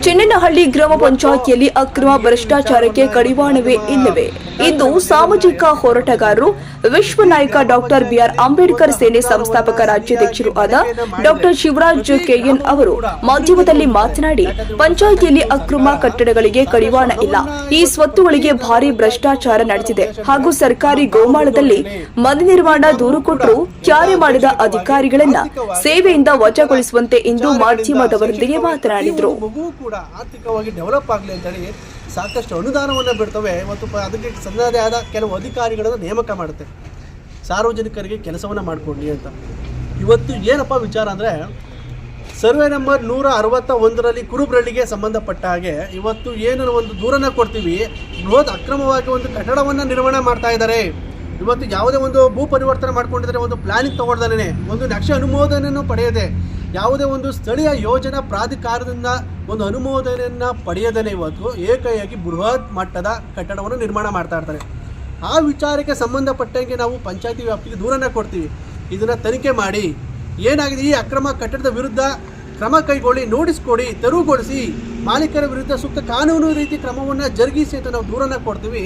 ಚೆನ್ನನಹಳ್ಳಿ ಗ್ರಾಮ ಪಂಚಾಯಿತಿಯಲ್ಲಿ ಅಕ್ರಮ ಭ್ರಷ್ಟಾಚಾರಕ್ಕೆ ಕಡಿವಾಣವೇ ಇಲ್ಲವೇ? ಇಂದು ಸಾಮಾಜಿಕ ಹೋರಾಟಗಾರರು ವಿಶ್ವ ನಾಯಕ ಡಾಕ್ಟರ್ ಬಿಆರ್ ಅಂಬೇಡ್ಕರ್ ಸೇನೆ ಸಂಸ್ಥಾಪಕ ರಾಜ್ಯಾಧ್ಯಕ್ಷರು ಆದ ಡಾಕ್ಟರ್ ಶಿವರಾಜ್ ಕೆಎನ್ ಅವರು ಮಾಧ್ಯಮದಲ್ಲಿ ಮಾತನಾಡಿ, ಪಂಚಾಯಿತಿಯಲ್ಲಿ ಅಕ್ರಮ ಕಟ್ಟಡಗಳಿಗೆ ಕಡಿವಾಣ ಇಲ್ಲ, ಈ ಸ್ವತ್ತುಗಳಿಗೆ ಭಾರಿ ಭ್ರಷ್ಟಾಚಾರ ನಡೆದಿದೆ ಹಾಗೂ ಸರ್ಕಾರಿ ಗೋಮಾಳದಲ್ಲಿ ಮನೆ ನಿರ್ಮಾಣ ದೂರು ಕೊಟ್ಟರು ಕ್ಯಾರೆ ಮಾಡಿದ ಅಧಿಕಾರಿಗಳನ್ನ ಸೇವೆಯಿಂದ ವಜಾಗೊಳಿಸುವಂತೆ ಇಂದು ಮಾಧ್ಯಮದವರೊಂದಿಗೆ ಮಾತನಾಡಿದರು. ಕೂಡ ಆರ್ಥಿಕವಾಗಿ ಡೆವಲಪ್ ಆಗಲಿ ಅಂತೇಳಿ ಸಾಕಷ್ಟು ಅನುದಾನವನ್ನು ಬಿಡ್ತವೆ ಮತ್ತು ಅದಕ್ಕೆ ಸನ್ನದೇ ಆದ ಕೆಲವು ಅಧಿಕಾರಿಗಳನ್ನು ನೇಮಕ ಮಾಡುತ್ತೆ, ಸಾರ್ವಜನಿಕರಿಗೆ ಕೆಲಸವನ್ನು ಮಾಡಿಕೊಡ್ಲಿ ಅಂತ. ಇವತ್ತು ಏನಪ್ಪ ವಿಚಾರ ಅಂದರೆ, ಸರ್ವೆ ನಂಬರ್ 161ರಲ್ಲಿ ಕುರುಬ್ರಳ್ಳಿಗೆ ಸಂಬಂಧಪಟ್ಟ ಹಾಗೆ ಇವತ್ತು ಏನು ಒಂದು ದೂರನ್ನು ಕೊಡ್ತೀವಿ, ಬೃಹತ್ ಅಕ್ರಮವಾಗಿ ಒಂದು ಕಟ್ಟಡವನ್ನು ನಿರ್ಮಾಣ ಮಾಡ್ತಾ ಇದ್ದಾರೆ. ಇವತ್ತು ಯಾವುದೇ ಒಂದು ಭೂ ಪರಿವರ್ತನೆ ಮಾಡ್ಕೊಂಡಿದ್ರೆ ಒಂದು ಪ್ಲಾನಿಂಗ್ ತಗೊಳ್ದೇ, ಒಂದು ನಕ್ಷೆ ಅನುಮೋದನೆಯನ್ನು ಪಡೆಯದೆ, ಯಾವುದೇ ಒಂದು ಸ್ಥಳೀಯ ಯೋಜನಾ ಪ್ರಾಧಿಕಾರದಿಂದ ಒಂದು ಅನುಮೋದನೆಯನ್ನು ಪಡೆಯದೇ ಇವತ್ತು ಏಕಾಏಕಿ ಬೃಹತ್ ಮಟ್ಟದ ಕಟ್ಟಡವನ್ನು ನಿರ್ಮಾಣ ಮಾಡ್ತಾ ಇರ್ತಾರೆ. ಆ ವಿಚಾರಕ್ಕೆ ಸಂಬಂಧಪಟ್ಟಂಗೆ ನಾವು ಪಂಚಾಯತಿ ವ್ಯಾಪ್ತಿಗೆ ದೂರನ್ನು ಕೊಡ್ತೀವಿ. ಇದನ್ನು ತನಿಖೆ ಮಾಡಿ ಏನಾಗಿದೆ, ಈ ಅಕ್ರಮ ಕಟ್ಟಡದ ವಿರುದ್ಧ ಕ್ರಮ ಕೈಗೊಳ್ಳಿ, ನೋಟಿಸ್ ಕೊಡಿ, ತೆರವುಗೊಳಿಸಿ, ಮಾಲೀಕರ ವಿರುದ್ಧ ಸೂಕ್ತ ಕಾನೂನು ರೀತಿ ಕ್ರಮವನ್ನು ಜರುಗಿಸಿ ಅಂತ ನಾವು ದೂರನ್ನು ಕೊಡ್ತೀವಿ.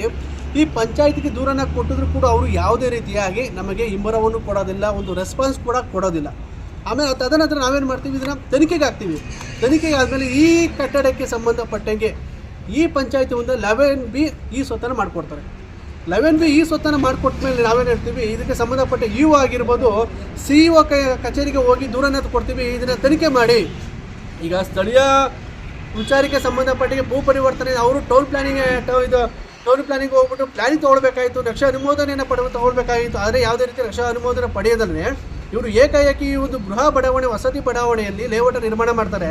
ಈ ಪಂಚಾಯತಿಗೆ ದೂರನ್ನು ಕೊಟ್ಟಿದ್ರು ಕೂಡ ಅವರು ಯಾವುದೇ ರೀತಿಯಾಗಿ ನಮಗೆ ಹಿಂಬರವನ್ನು ಕೊಡೋದಿಲ್ಲ, ಒಂದು ರೆಸ್ಪಾನ್ಸ್ ಕೂಡ ಕೊಡೋದಿಲ್ಲ. ಆಮೇಲೆ ತದನಂತರ ನಾವೇನು ಮಾಡ್ತೀವಿ, ಇದನ್ನು ತನಿಖೆಗೆ ಹಾಕ್ತೀವಿ. ತನಿಖೆಗೆ ಆದಮೇಲೆ ಈ ಕಟ್ಟಡಕ್ಕೆ ಸಂಬಂಧಪಟ್ಟಂಗೆ ಈ ಪಂಚಾಯತಿ ಒಂದು 11B ಈ ಸ್ವತ್ತನ್ನು ಮಾಡಿಕೊಡ್ತಾರೆ. 11B ಈ ಸ್ವತ್ತನ್ನು ಮಾಡಿಕೊಟ್ಟ ಮೇಲೆ ನಾವೇನು ಹೇಳ್ತೀವಿ, ಇದಕ್ಕೆ ಸಂಬಂಧಪಟ್ಟ ಇಒ ಆಗಿರ್ಬೋದು, CEO ಕಚೇರಿಗೆ ಹೋಗಿ ದೂರನ್ನು ಕೊಡ್ತೀವಿ, ಇದನ್ನು ತನಿಖೆ ಮಾಡಿ. ಈಗ ಸ್ಥಳೀಯ ವಿಚಾರಕ್ಕೆ ಸಂಬಂಧಪಟ್ಟಿಗೆ ಭೂ ಪರಿವರ್ತನೆ ಅವರು ಟೌನ್ ಪ್ಲಾನಿಂಗ್ ಹೋಗ್ಬಿಟ್ಟು ಪ್ಲಾನಿಂಗ್ ತೊಗೊಳ್ಬೇಕಾಯಿತು, ನಕ್ಷೆ ಅನುಮೋದನೆಯನ್ನು ತೊಗೊಳ್ಬೇಕಾಗಿತ್ತು. ಆದರೆ ಯಾವುದೇ ರೀತಿ ನಕ್ಷೆ ಅನುಮೋದನೆ ಪಡೆಯೋದಲ್ಲೇ ಇವರು ಏಕಾಏಕಿ ಈ ಒಂದು ಗೃಹ ಬಡಾವಣೆ, ವಸತಿ ಬಡಾವಣೆಯಲ್ಲಿ ಲೇಔಟ್ ನಿರ್ಮಾಣ ಮಾಡ್ತಾರೆ.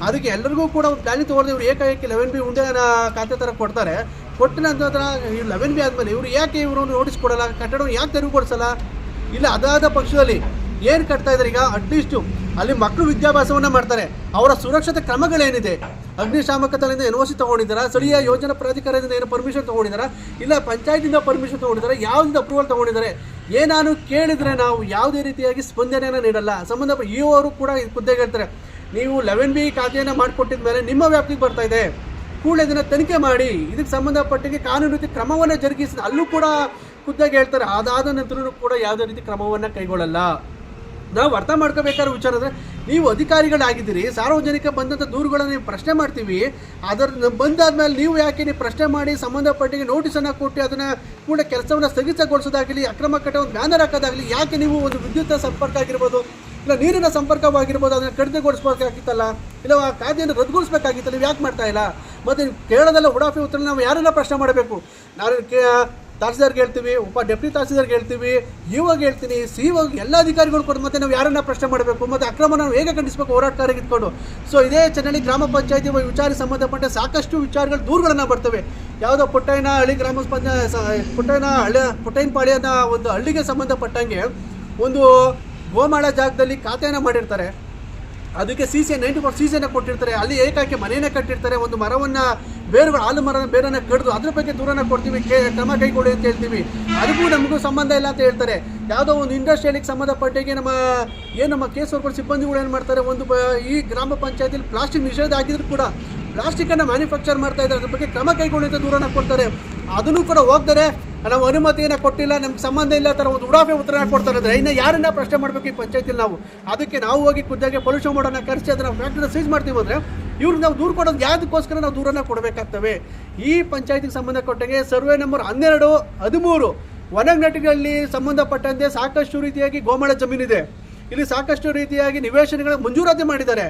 ಅದಕ್ಕೆ ಎಲ್ಲರಿಗೂ ಕೂಡ ಒಂದು ಪ್ಲಾನಿಂಗ್ ತೊಗೊಳ್ದೆ ಇವರು ಏಕಾಏಕಿ 11B ಉಂಡೆನ ಖಾತೆ ಥರ ಕೊಡ್ತಾರೆ. ಕೊಟ್ಟ ನಂತರ ಈ 11B ಆದಮೇಲೆ ಇವರು ಯಾಕೆ ಇವರು ನೋಟಿಸ್ ಕೊಡಲ್ಲ, ಕಟ್ಟಡವನ್ನು ಯಾಕೆ ತೆರವುಗೊಳಿಸಲ್ಲ? ಇಲ್ಲ ಅದಾದ ಪಕ್ಷದಲ್ಲಿ ಏನು ಕಟ್ತಾ ಇದ್ದಾರೆ, ಈಗ ಅಟ್ಲೀಸ್ಟು ಅಲ್ಲಿ ಮಕ್ಕಳು ವಿದ್ಯಾಭ್ಯಾಸವನ್ನು ಮಾಡ್ತಾರೆ, ಅವರ ಸುರಕ್ಷತೆ ಕ್ರಮಗಳೇನಿದೆ? ಅಗ್ನಿಶಾಮಕ ದಳದಿಂದ NOC ತೊಗೊಂಡಿದ್ದಾರಾ, ಸ್ಥಳೀಯ ಯೋಜನಾ ಪ್ರಾಧಿಕಾರದಿಂದ ಏನು ಪರ್ಮಿಷನ್ ತೊಗೊಂಡಿದ್ದಾರಾ, ಇಲ್ಲ ಪಂಚಾಯತಿಂದ ಪರ್ಮಿಷನ್ ತೊಗೊಂಡಿದ್ದಾರೆ, ಯಾವುದಿಂದ ಅಪ್ರೂವಲ್ ತೊಗೊಂಡಿದ್ದಾರೆ? ಏನಾನು ಕೇಳಿದರೆ ನಾವು ಯಾವುದೇ ರೀತಿಯಾಗಿ ಸ್ಪಂದನೆಯನ್ನು ನೀಡಲ್ಲ. ಸಂಬಂಧಪಟ್ಟ ಇಒ ಅವರು ಕೂಡ ಖುದ್ದಾಗಿ ಹೇಳ್ತಾರೆ, ನೀವು 11B ಖಾತೆಯನ್ನು ಮಾಡಿಕೊಟ್ಟಿದ ಮೇಲೆ ನಿಮ್ಮ ವ್ಯಾಪ್ತಿಗೆ ಬರ್ತಾ ಇದೆ, ಕೂಡಲೇ ಇದನ್ನು ತನಿಖೆ ಮಾಡಿ, ಇದಕ್ಕೆ ಸಂಬಂಧಪಟ್ಟಿಗೆ ಕಾನೂನು ರೀತಿ ಕ್ರಮವನ್ನು ಜರುಗಿಸಿ ಅಲ್ಲೂ ಕೂಡ ಖುದ್ದಾಗಿ ಹೇಳ್ತಾರೆ. ಅದಾದ ನಂತರನೂ ಕೂಡ ಯಾವುದೇ ರೀತಿ ಕ್ರಮವನ್ನು ಕೈಗೊಳ್ಳಲ್ಲ. ನಾವು ಅರ್ಥ ಮಾಡ್ಕೋಬೇಕಾದ ವಿಚಾರ ಅಂದರೆ, ನೀವು ಅಧಿಕಾರಿಗಳಾಗಿದ್ದೀರಿ, ಸಾರ್ವಜನಿಕ ಬಂದಂಥ ದೂರುಗಳನ್ನು ನೀವು ಪ್ರಶ್ನೆ ಮಾಡ್ತೀವಿ, ಅದರ ಬಂದಾದ್ಮೇಲೆ ನೀವು ಯಾಕೆ ನೀವು ಪ್ರಶ್ನೆ ಮಾಡಿ ಸಂಬಂಧಪಟ್ಟಿಗೆ ನೋಟಿಸನ್ನು ಕೊಟ್ಟು ಅದನ್ನು ಕೂಡ ಕೆಲಸವನ್ನು ಸ್ಥಗಿತಗೊಳಿಸೋದಾಗಲಿ, ಅಕ್ರಮ ಕಟ್ಟಡವನ್ನು ಬ್ಯಾನರ್ ಹಾಕೋದಾಗಲಿ, ಯಾಕೆ ನೀವು ಒಂದು ವಿದ್ಯುತ್ ಸಂಪರ್ಕ ಆಗಿರ್ಬೋದು, ಇಲ್ಲ ನೀರಿನ ಸಂಪರ್ಕವಾಗಿರ್ಬೋದು, ಅದನ್ನು ಕಡಿತಗೊಳಿಸಬೇಕಾಗಿತ್ತಲ್ಲ, ಇಲ್ಲ ಆ ಖಾತೆಯನ್ನು ರದ್ದುಗೊಳಿಸಬೇಕಾಗಿತ್ತಲ್ಲ, ನೀವು ಯಾಕೆ ಮಾಡ್ತಾ ಇಲ್ಲ? ಮತ್ತು ಕೇಳೋದೆಲ್ಲ ಉಡಾಫಿ ಉತ್ತರ ನಾವು ಯಾರೆಲ್ಲ ಪ್ರಶ್ನೆ ಮಾಡಬೇಕು? ನಾನು ತಹಸೀಲ್ದಾರ್ಗೆ ಹೇಳ್ತೀವಿ, ಡೆಪ್ಯೂಟಿ ತಹಸೀಲ್ದಾರ್ಗೆ ಹೇಳ್ತೀವಿ, ಇವಾಗ ಹೇಳ್ತೀನಿ, CEO ಎಲ್ಲ ಅಧಿಕಾರಿಗಳು ಕೊಟ್ಟು ಮತ್ತೆ ನಾವು ಯಾರನ್ನ ಪ್ರಶ್ನೆ ಮಾಡಬೇಕು? ಮತ್ತು ಅಕ್ರಮ ನಾವು ಹೇಗೆ ಖಂಡಿಸಬೇಕು ಹೋರಾಟಗಾರರಿಗೆ ಇಟ್ಕೊಂಡು? ಸೊ ಇದೇ ಚೆನ್ನಳ್ಳಿ ಗ್ರಾಮ ಪಂಚಾಯತಿ ವಿಚಾರ ಸಂಬಂಧಪಟ್ಟ ಸಾಕಷ್ಟು ವಿಚಾರಗಳು ದೂರುಗಳನ್ನು ಬರ್ತವೆ. ಯಾವುದೋ ಪುಟ್ಟಯ್ಯನಹಳ್ಳಿ ಗ್ರಾಮ ಪುಟ್ಟಯ್ಯನಪಾಳ್ಯದ ಒಂದು ಹಳ್ಳಿಗೆ ಸಂಬಂಧಪಟ್ಟಂಗೆ ಒಂದು ಗೋಮಾಳ ಜಾಗದಲ್ಲಿ ಖಾತೆಯನ್ನು ಮಾಡಿರ್ತಾರೆ, ಅದಕ್ಕೆ CC 94 CCಯನ್ನು ಕೊಟ್ಟಿರ್ತಾರೆ, ಅಲ್ಲಿ ಏಕಾಏಕಿ ಮನೆಯನ್ನು ಕಟ್ಟಿರ್ತಾರೆ, ಒಂದು ಮರವನ್ನು ಹಾಲು ಮರದ ಬೇರನ್ನು ಕಡಿದು ಅದ್ರ ಬಗ್ಗೆ ದೂರನ್ನು ಕೊಡ್ತೀವಿ, ಕ್ರಮ ಕೈಗೊಳ್ಳಿ ಅಂತ ಹೇಳ್ತೀವಿ, ಅದಕ್ಕೂ ನಮಗೂ ಸಂಬಂಧ ಇಲ್ಲ ಅಂತ ಹೇಳ್ತಾರೆ. ಯಾವುದೋ ಒಂದು ಇಂಡಸ್ಟ್ರಿಯಲಿಗೆ ಸಂಬಂಧಪಟ್ಟಿಗೆ ನಮ್ಮ ಕೇಸ್ ವರ್ಕರ್ ಸಿಬ್ಬಂದಿಗಳು ಏನು ಮಾಡ್ತಾರೆ, ಈ ಗ್ರಾಮ ಪಂಚಾಯತಿಯಲ್ಲಿ ಪ್ಲಾಸ್ಟಿಕ್ ನಿಷೇಧ ಆಗಿದ್ರು ಕೂಡ ಪ್ಲಾಸ್ಟಿಕ್ಕನ್ನು ಮ್ಯಾನುಫ್ಯಾಕ್ಚರ್ ಮಾಡ್ತಾ ಇದ್ದಾರೆ, ಅದ್ರ ಬಗ್ಗೆ ಕ್ರಮ ಕೈಗೊಳ್ಳಿ ಅಂತ ದೂರನ್ನು ಕೊಡ್ತಾರೆ. ಅದನ್ನು ಕೂಡ ಹೋಗ್ತಾರೆ, ನಾವು ಅನುಮತಿಯನ್ನು ಕೊಟ್ಟಿಲ್ಲ, ನಮ್ಗೆ ಸಂಬಂಧ ಇಲ್ಲ ಥರ ಒಂದು ಉಡಾಫೆ ಉತ್ತರ ಕೊಡ್ತಾರೆ. ಅಂದರೆ ಇನ್ನು ಯಾರನ್ನ ಪ್ರಶ್ನೆ ಮಾಡಬೇಕು ಈ ಪಂಚಾಯತಿಯಲ್ಲಿ ನಾವು? ಅದಕ್ಕೆ ನಾವು ಹೋಗಿ ಖುದ್ದಾಗಿ ಪೊಲ್ಯೂಷನ್ ಮಾಡೋಣ ಕರೆಸಿ ಅದನ್ನು ಫ್ಯಾಕ್ಟ್ರಿನ ಸೀಜ್ ಮಾಡ್ತೀವಿ ಅಂದರೆ ಇವ್ರಿಗೆ ನಾವು ದೂರು ಕೊಡೋದು ಯಾವುದಕ್ಕೋಸ್ಕರ ನಾವು ದೂರನ್ನು ಕೊಡಬೇಕಾಗ್ತವೆ? ಈ ಪಂಚಾಯತಿಗೆ ಸಂಬಂಧಪಟ್ಟಂಗೆ ಸರ್ವೆ ನಂಬರ್ 12, 13 ವನಗಟ್ಟಿಗಳಲ್ಲಿ ಸಂಬಂಧಪಟ್ಟಂತೆ ಸಾಕಷ್ಟು ರೀತಿಯಾಗಿ ಗೋಮಾಳ ಜಮೀನಿದೆ. ಇಲ್ಲಿ ಸಾಕಷ್ಟು ರೀತಿಯಾಗಿ ನಿವೇಶನಗಳ ಮಂಜೂರಾತಿ ಮಾಡಿದ್ದಾರೆ.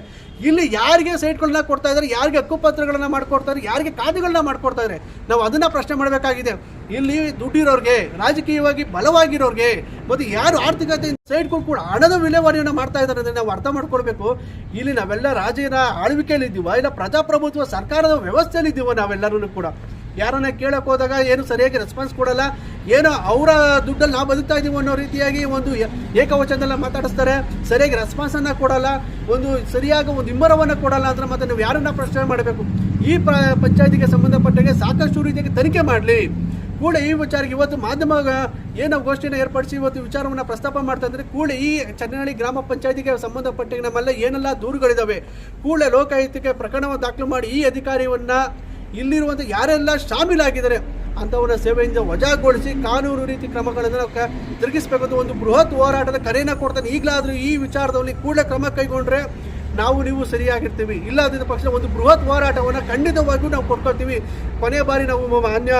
ಇಲ್ಲಿ ಯಾರಿಗೆ ಸೈಟ್ಗಳನ್ನ ಕೊಡ್ತಾ ಇದ್ದಾರೆ, ಯಾರಿಗೆ ಹಕ್ಕುಪತ್ರಗಳನ್ನು ಮಾಡಿಕೊಡ್ತಾರೆ, ಯಾರಿಗೆ ಖಾತೆಗಳನ್ನ ಮಾಡಿಕೊಡ್ತಾ ಇದ್ದಾರೆ, ನಾವು ಅದನ್ನು ಪ್ರಶ್ನೆ ಮಾಡಬೇಕಾಗಿದೆ. ಇಲ್ಲಿ ದುಡ್ಡಿರೋರಿಗೆ, ರಾಜಕೀಯವಾಗಿ ಬಲವಾಗಿರೋರಿಗೆ ಮತ್ತು ಯಾರು ಆರ್ಥಿಕತೆ ಸೈಟ್ಗಳು ಕೂಡ ಹಣದ ವಿಲೇವಾರಿಯನ್ನು ಮಾಡ್ತಾ ಇದ್ದಾರೆ ಅಂದರೆ ನಾವು ಅರ್ಥ ಮಾಡ್ಕೊಳ್ಬೇಕು. ಇಲ್ಲಿ ನಾವೆಲ್ಲ ರಾಜ್ಯದ ಆಳ್ವಿಕೆಯಲ್ಲಿ ಇದ್ದೀವ, ಇಲ್ಲ ಪ್ರಜಾಪ್ರಭುತ್ವ ಸರ್ಕಾರದ ವ್ಯವಸ್ಥೆಯಲ್ಲಿ ಇದ್ದೀವೋ ನಾವೆಲ್ಲರೂ ಕೂಡ. ಯಾರನ್ನ ಕೇಳಕ್ಕೆ ಹೋದಾಗ ಏನು ಸರಿಯಾಗಿ ರೆಸ್ಪಾನ್ಸ್ ಕೊಡಲ್ಲ, ಏನೋ ಅವರ ದುಡ್ಡಲ್ಲಿ ನಾವು ಬದುಕ್ತಾ ಇದ್ದೀವಿ ಅನ್ನೋ ರೀತಿಯಾಗಿ ಒಂದು ಏಕವಚನದಲ್ಲಿ ಮಾತಾಡಿಸ್ತಾರೆ, ಸರಿಯಾಗಿ ರೆಸ್ಪಾನ್ಸನ್ನು ಕೊಡಲ್ಲ, ಒಂದು ಸರಿಯಾಗಿ ಒಂದು ಹಿಂಬರವನ್ನು ಕೊಡಲ್ಲ ಅಂದ್ರೆ ಮತ್ತೆ ನಾವು ಯಾರನ್ನ ಪ್ರಶ್ನೆ ಮಾಡಬೇಕು? ಈ ಪಂಚಾಯತಿಗೆ ಸಂಬಂಧಪಟ್ಟಾಗೆ ಸಾಕಷ್ಟು ರೀತಿಯಾಗಿ ತನಿಖೆ ಮಾಡಲಿ, ಕೂಡ ಈ ವಿಚಾರಕ್ಕೆ ಇವತ್ತು ಮಾಧ್ಯಮ ಏನೋ ಗೋಷ್ಠಿನ ಏರ್ಪಡಿಸಿ ಇವತ್ತು ವಿಚಾರವನ್ನು ಪ್ರಸ್ತಾಪ ಮಾಡ್ತಾ ಇದ್ದಾರೆ. ಕೂಡಲೇ ಈ ಚನ್ನಹಳ್ಳಿ ಗ್ರಾಮ ಪಂಚಾಯತಿಗೆ ಸಂಬಂಧಪಟ್ಟ ನಮ್ಮೆಲ್ಲ ಏನೆಲ್ಲ ದೂರುಗಳಿದ್ದಾವೆ ಕೂಡಲೇ ಲೋಕಾಯುಕ್ತಕ್ಕೆ ಪ್ರಕರಣವನ್ನು ದಾಖಲು ಮಾಡಿ ಈ ಅಧಿಕಾರಿಯನ್ನ ಇಲ್ಲಿರುವಂಥ ಯಾರೆಲ್ಲ ಶಾಮೀಲಾಗಿದ್ದಾರೆ ಅಂಥವನ್ನ ಸೇವೆಯಿಂದ ವಜಾಗೊಳಿಸಿ ಕಾನೂನು ರೀತಿ ಕ್ರಮಗಳನ್ನು ತಿರುಗಿಸಬೇಕು ಅಂತ ಒಂದು ಬೃಹತ್ ಹೋರಾಟದ ಕರೆಯನ್ನು ಕೊಡ್ತಾನೆ. ಈಗಲಾದರೂ ಈ ವಿಚಾರದಲ್ಲಿ ಕೂಡಲೇ ಕ್ರಮ ಕೈಗೊಂಡ್ರೆ ನಾವು ನೀವು ಸರಿಯಾಗಿರ್ತೀವಿ. ಇಲ್ಲದಿದ್ದ ಪಕ್ಷ ಒಂದು ಬೃಹತ್ ಹೋರಾಟವನ್ನು ಖಂಡಿತವಾಗಿಯೂ ನಾವು ಕೊಡ್ಕೊಳ್ತೀವಿ. ಕೊನೆಯ ಬಾರಿ ನಾವು ಮಾನ್ಯ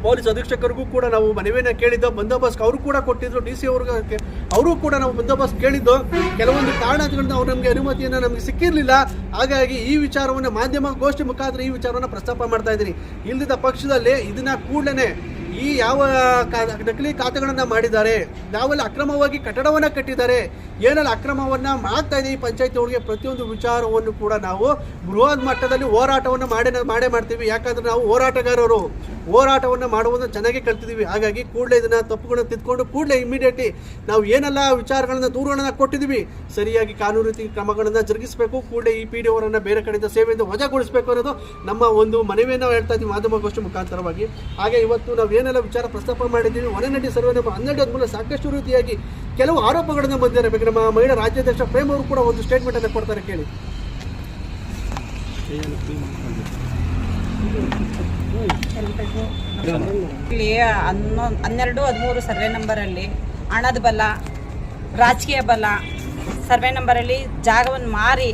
ಪೊಲೀಸ್ ಅಧೀಕ್ಷಕರಿಗೂ ಕೂಡ ನಾವು ಮನವಿಯನ್ನು ಕೇಳಿದ್ದು, ಬಂದೋಬಸ್ತ್ ಅವರು ಕೂಡ ಕೊಟ್ಟಿದ್ರು, DC ಅವ್ರಿಗೆ ಅವರು ಕೂಡ ನಾವು ಬಂದೋಬಸ್ತ್ ಕೇಳಿದ್ದು. ಕೆಲವೊಂದು ಕಾರಣಗಳಿಂದ ಅವ್ರು ನಮಗೆ ಅನುಮತಿಯನ್ನು ನಮಗೆ ಸಿಕ್ಕಿರಲಿಲ್ಲ. ಹಾಗಾಗಿ ಈ ವಿಚಾರವನ್ನು ಮಾಧ್ಯಮ ಗೋಷ್ಠಿ ಮುಖಾಂತರ ಈ ವಿಚಾರವನ್ನು ಪ್ರಸ್ತಾಪ ಮಾಡ್ತಾ ಇದ್ದೀನಿ. ಇಲ್ಲದಿದ್ದ ಪಕ್ಷದಲ್ಲಿ ಇದನ್ನ ಕೂಡಲೇ ಈ ಯಾವ ನಕಲಿ ಖಾತೆಗಳನ್ನು ಮಾಡಿದ್ದಾರೆ, ಯಾವೆಲ್ಲ ಅಕ್ರಮವಾಗಿ ಕಟ್ಟಡವನ್ನು ಕಟ್ಟಿದ್ದಾರೆ, ಏನೆಲ್ಲ ಅಕ್ರಮವನ್ನು ಮಾಡ್ತಾ ಇದೆ ಈ ಪಂಚಾಯತಿ ಅವರಿಗೆ ಪ್ರತಿಯೊಂದು ವಿಚಾರವನ್ನು ಕೂಡ ನಾವು ಬೃಹತ್ ಮಟ್ಟದಲ್ಲಿ ಹೋರಾಟವನ್ನು ಮಾಡೇ ಮಾಡ್ತೀವಿ. ಯಾಕಂದರೆ ನಾವು ಹೋರಾಟಗಾರರು, ಹೋರಾಟವನ್ನು ಮಾಡುವುದನ್ನು ಚೆನ್ನಾಗಿ ಕಲ್ತಿದ್ದೀವಿ. ಹಾಗಾಗಿ ಕೂಡಲೇ ಇದನ್ನು ತಪ್ಪುಗಳನ್ನು ತಿದ್ಕೊಂಡು ಕೂಡಲೇ ಇಮಿಡಿಯೇಟ್ಲಿ ನಾವು ಏನೆಲ್ಲ ವಿಚಾರಗಳನ್ನು ದೂರುಗಳನ್ನು ಕೊಟ್ಟಿದ್ದೀವಿ ಸರಿಯಾಗಿ ಕಾನೂನು ರೀತಿ ಕ್ರಮಗಳನ್ನು ಜರುಗಿಸಬೇಕು. ಕೂಡಲೇ ಈ PDO ಅವರನ್ನು ಬೇರೆ ಕಡೆಯಿಂದ ಸೇವೆಯಿಂದ ವಜಾಗೊಳಿಸಬೇಕು ಅನ್ನೋದು ನಮ್ಮ ಒಂದು ಮನವಿಯನ್ನು ಹೇಳ್ತಾ ಇದ್ದೀವಿ ಮಾಧ್ಯಮಗೋಷ್ಠಿ ಮುಖಾಂತರವಾಗಿ. ಹಾಗೆ ಇವತ್ತು ನಾವು ಏನೆಲ್ಲ ವಿಚಾರ ಪ್ರಸ್ತಾಪ ಮಾಡಿದ್ದೀವಿ, ಒಳನಡಿ ಸರ್ವೆ ನಂಬರ್ 12 ಮೂಲಕ ಸಾಕಷ್ಟು ರೀತಿಯಾಗಿ ಕೆಲವು ಆರೋಪಗಳನ್ನು ಬಂದಿದ್ದಾರೆ. ಬೇಕಾದ್ರೆ ನಮ್ಮ ಮಹಿಳಾ ರಾಜ್ಯಾಧ್ಯಕ್ಷ ಪ್ರೇಮ್ ಅವರು ಕೂಡ ಒಂದು ಸ್ಟೇಟ್ಮೆಂಟನ್ನು ಕೊಡ್ತಾರೆ, ಕೇಳಿ. ಇಲ್ಲಿ 12-13 ಸರ್ವೆ ನಂಬರಲ್ಲಿ ಹಣದ ಬಲ, ರಾಜಕೀಯ ಬಲ, ಸರ್ವೆ ನಂಬರಲ್ಲಿ ಜಾಗವನ್ನು ಮಾರಿ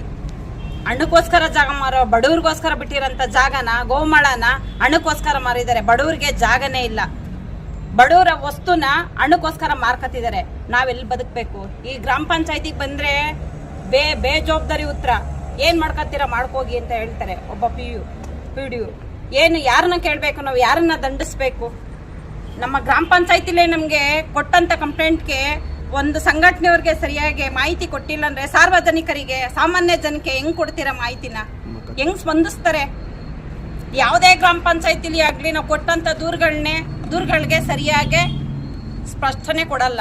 ಹಣಕ್ಕೋಸ್ಕರ ಜಾಗ ಮಾರೋ, ಬಡವ್ರಿಗೋಸ್ಕರ ಬಿಟ್ಟಿರೋಂಥ ಜಾಗನ, ಗೋಮಾಳನ ಹಣಕ್ಕೋಸ್ಕರ ಮಾರಿದ್ದಾರೆ. ಬಡವ್ರಿಗೆ ಜಾಗನೇ ಇಲ್ಲ. ಬಡವರ ವಸ್ತುನ ಹಣಕ್ಕೋಸ್ಕರ ಮಾರ್ಕತ್ತಿದ್ದಾರೆ. ನಾವೆಲ್ಲಿ ಬದುಕಬೇಕು? ಈ ಗ್ರಾಮ ಪಂಚಾಯತಿಗೆ ಬಂದರೆ ಬೇಜವಾಬ್ದಾರಿ ಉತ್ತರ, ಏನು ಮಾಡ್ಕೊತೀರಾ ಮಾಡ್ಕೋಗಿ ಅಂತ ಹೇಳ್ತಾರೆ ಒಬ್ಬ PDO. ಏನು ಯಾರನ್ನ ಕೇಳಬೇಕು, ನಾವು ಯಾರನ್ನ ದಂಡಿಸ್ಬೇಕು? ನಮ್ಮ ಗ್ರಾಮ ಪಂಚಾಯತಿಲೇ ನಮಗೆ ಕೊಟ್ಟಂಥ ಕಂಪ್ಲೇಂಟ್ಗೆ ಒಂದು ಸಂಘಟನೆಯವ್ರಿಗೆ ಸರಿಯಾಗಿ ಮಾಹಿತಿ ಕೊಟ್ಟಿಲ್ಲ ಅಂದರೆ ಸಾರ್ವಜನಿಕರಿಗೆ, ಸಾಮಾನ್ಯ ಜನಕ್ಕೆ ಹೆಂಗೆ ಕೊಡ್ತೀರಾ ಮಾಹಿತಿನ? ಹೆಂಗೆ ಸ್ಪಂದಿಸ್ತಾರೆ? ಯಾವುದೇ ಗ್ರಾಮ ಪಂಚಾಯತಿಲಿ ಆಗಲಿ ನಾವು ಕೊಟ್ಟಂಥ ದೂರುಗಳಿಗೆ ಸರಿಯಾಗಿ ಸ್ಪಷ್ಟನೆ ಕೊಡಲ್ಲ.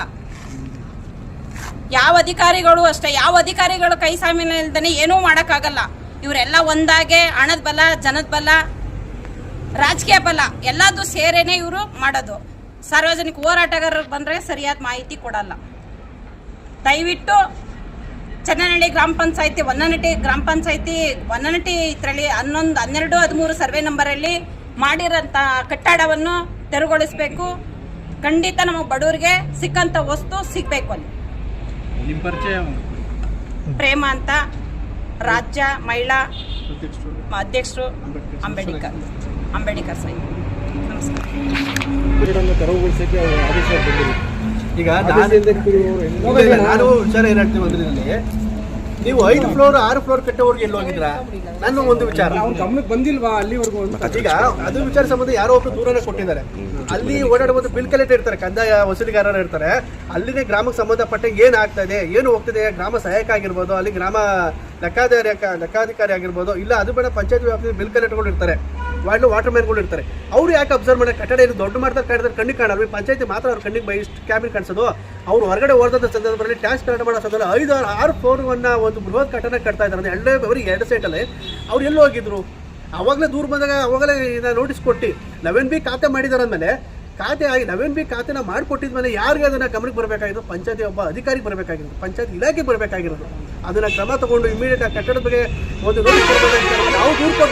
ಯಾವ ಅಧಿಕಾರಿಗಳು ಅಷ್ಟೇ, ಯಾವ ಅಧಿಕಾರಿಗಳು ಕೈ ಸಾಮಿನ ಇಲ್ದೇ ಏನೂ ಮಾಡೋಕ್ಕಾಗಲ್ಲ. ಇವರೆಲ್ಲ ಒಂದಾಗೆ ಹಣದ ಬಲ, ಜನದ ಬಲ, ರಾಜಕೀಯ ಬಲ ಎಲ್ಲದೂ ಸೇರೇನೆ ಇವರು ಮಾಡೋದು. ಸಾರ್ವಜನಿಕ ಹೋರಾಟಗಾರರಿಗೆ ಬಂದರೆ ಸರಿಯಾದ ಮಾಹಿತಿ ಕೊಡಲ್ಲ. ದಯವಿಟ್ಟು ಚನ್ನನಹಳ್ಳಿ ಗ್ರಾಮ ಪಂಚಾಯತಿ, ಹೊನ್ನನಟ್ಟಿ ಗ್ರಾಮ ಪಂಚಾಯತಿ, ಹೊನ್ನನಟ್ಟಿ ಇದರಲ್ಲಿ 12-13 ಸರ್ವೆ ನಂಬರಲ್ಲಿ ಮಾಡಿರೋಂಥ ಕಟ್ಟಡವನ್ನು ತೆರವುಗೊಳಿಸಬೇಕು. ಖಂಡಿತ ನಮ್ಮ ಬಡವರಿಗೆ ಸಿಕ್ಕಂಥ ವಸ್ತು ಸಿಗಬೇಕು. ಅಲ್ಲಿ ನಿಮ್ಮ ಪರಿಚಯ? ಪ್ರೇಮ ಅಂತ, ರಾಜ್ಯ ಮಹಿಳಾ ಅಧ್ಯಕ್ಷರು, ಅಂಬೇಡ್ಕರ್ ಸಾಹೇಬ್. ನಮಸ್ಕಾರ. ಈಗ ನಾನು ವಿಚಾರ ಏನು ಹೇಳ್ತೀವಿ ಅಂದ್ರೆ, ನೀವು 5 ಫ್ಲೋರ್ 6 ಫ್ಲೋರ್ ಕಟ್ಟೋರ್ಗೆ ಎಲ್ಲಿ ಹೋಗಿದ್ರ? ನನ್ನ ಒಂದು ವಿಚಾರ ಗಮನಕ್ಕೆ ಬಂದಿಲ್ವಾ ಅಲ್ಲಿವರೆಗೂ? ಈಗ ಅದು ವಿಚಾರ ಸಂಬಂಧ ಯಾರೋ ಒಬ್ರು ದೂರನ ಕೊಟ್ಟಿದ್ದಾರೆ. ಅಲ್ಲಿ ಓಡಾಡುವಂತ ಬಿಲ್ ಕಲೆಕ್ಟರ್ ಇರ್ತಾರೆ, ಕಂದಾಯ ವಸೂಲಿಗಾರರು ಇರ್ತಾರೆ. ಅಲ್ಲಿನೇ ಗ್ರಾಮಕ್ಕೆ ಸಂಬಂಧಪಟ್ಟ ಏನು ಆಗ್ತಾ ಇದೆ, ಏನು ಹೋಗ್ತಿದೆ, ಗ್ರಾಮ ಸಹಾಯಕ ಆಗಿರ್ಬೋದು, ಅಲ್ಲಿ ಗ್ರಾಮ ಲೆಕ್ಕಾಧಿಕಾರಿ ಆಗಿರ್ಬೋದು, ಇಲ್ಲ ಅದು ಬೇಡ ಪಂಚಾಯತ್ ವ್ಯಾಪ್ತಿ ಬಿಲ್ ಕಲೆಕ್ಟರ್ಗಳು ಇರ್ತಾರೆ, ವಾಟರ್ ಮ್ಯಾನ್ಗಳು ಇರ್ತಾರೆ. ಅವ್ರು ಯಾಕೆ ಅಬ್ಸರ್ವ್ ಮಾಡಿ ಕಟ್ಟಡ ಏನು ದೊಡ್ಡ ಮಾಡ್ತಾರೆ, ಕಟ್ಟಿದ್ರೆ ಕಣ್ಣಿಗೆ ಕಾಣಲ್ವ? ಪಂಚಾಯತಿ ಮಾತ್ರ ಅವ್ರ ಕಣ್ಣಿಗೆ ಇಷ್ಟು ಕ್ಯಾಬಿನ್ ಕಾಣಿಸೋದು. ಅವ್ರು ಹೊರಗಡೆ ಓಡೋದ ಸಂದರ್ಭದಲ್ಲಿ ಟ್ಯಾಕ್ಸ್ ಕಲೆಕ್ಟ್ ಮಾಡೋ ಸಂದರ್ಭದಲ್ಲಿ 5-6 ಫ್ಲೋರ್ವನ್ನು ಒಂದು ಬೃಹತ್ ಕಟ್ಟಡ ಕಟ್ತಾ ಇದ್ದಾರೆ. ಅವರಿಗೆ 2 ಸೈಟಲ್ಲಿ ಅವ್ರು ಎಲ್ಲೋ ಹೋಗಿದ್ರು? ಅವಾಗಲೇ ದೂರ ಬಂದಾಗ ಅವಾಗಲೇ ನೋಟಿಸ್ ಕೊಟ್ಟು 11B ಖಾತೆ ಮಾಡಿದಾರೆ. ಅಂದಮೇಲೆ ಖಾತೆ ಆಗಿ 11B ಖಾತೆನ ಮಾಡಿಕೊಟ್ಟಿದ್ಮೇಲೆ ಯಾರಿಗೆ ಅದನ್ನು ಗಮನಕ್ಕೆ ಬರಬೇಕಾಗಿರೋದು? ಪಂಚಾಯತಿ ಒಬ್ಬ ಅಧಿಕಾರಿಗೆ ಬರಬೇಕಾಗಿರೋದು, ಪಂಚಾಯತ್ ಇಲಾಖೆಗೆ ಬರಬೇಕಾಗಿರೋದು. ಅದನ್ನು ಕ್ರಮ ತಗೊಂಡು ಇಮಿಡಿಯೇಟ್ ಆ ಕಟ್ಟಡದ ಬಗ್ಗೆ ಒಂದು ನೋಟಿಸ್ ನಾವು ದೂರು ಕೊಟ್ಟು